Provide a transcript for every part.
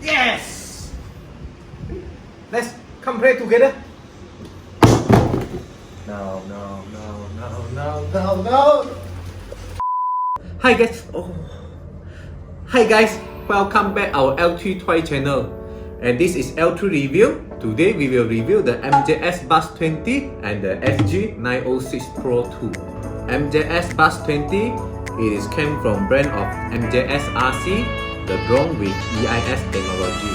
Yes! Let's come play together. No. Hi guys. Hi guys. Welcome back our L3 Toy channel. And this is L3 review. Today we will review the MJX Bugs 20 and the SG906 Pro 2. MJX Bugs 20 came from brand of MJX RC, the drone with EIS technology.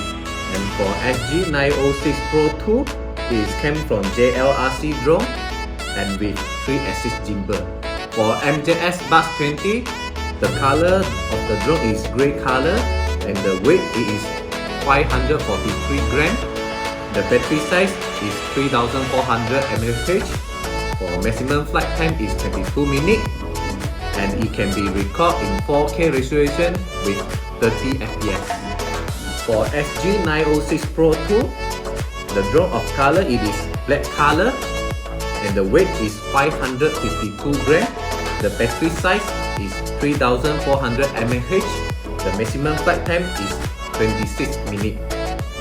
And for SG906 Pro 2, it came from JLRC drone and with 3-axis gimbal. For MJX Bugs 20, the color of the drone is grey color and the weight is 543 grams. The battery size is 3400 mAh. For maximum flight time is 22 minutes. And it can be recorded in 4K resolution with 30 FPS. For SG906 Pro 2, the drone of color it is black color and the weight is 552 grams. The battery size is 3400 mAh. The maximum flight time is 26 minutes.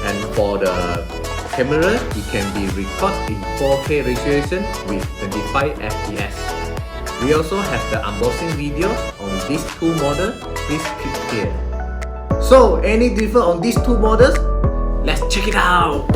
And for the camera, it can be recorded in 4K resolution with 25 FPS. We also have the unboxing video on these two models. Please click here. So, any difference on these two models? Let's check it out!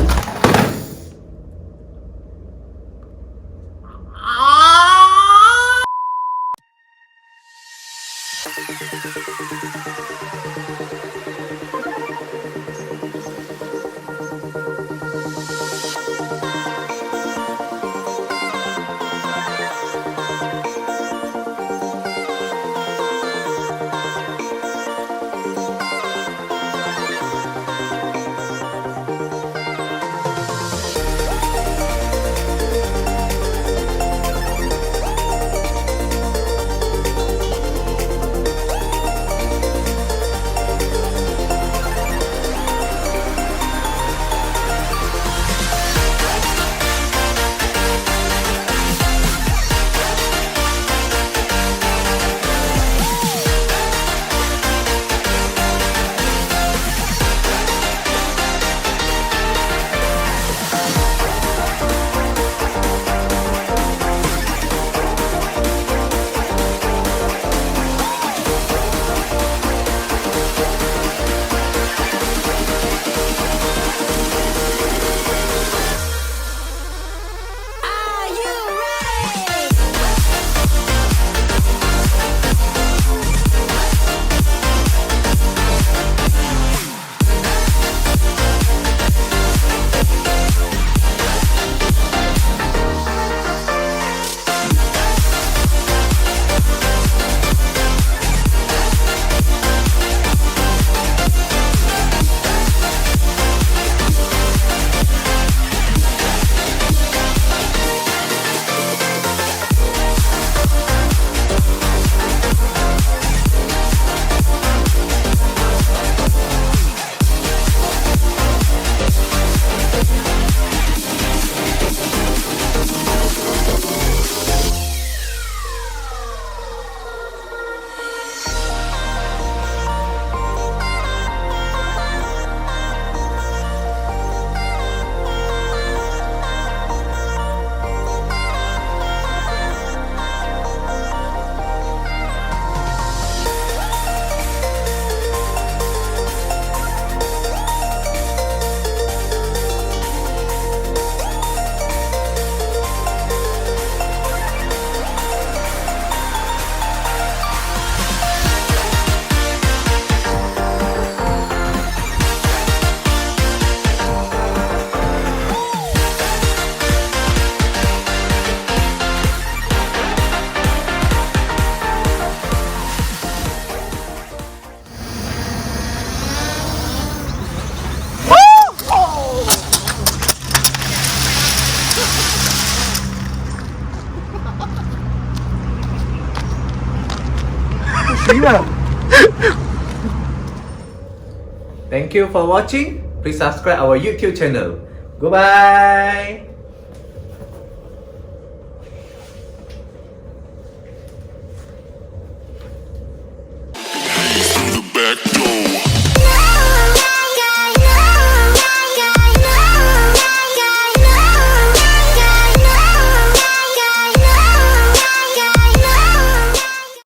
Thank you for watching. Please subscribe our YouTube channel. Goodbye.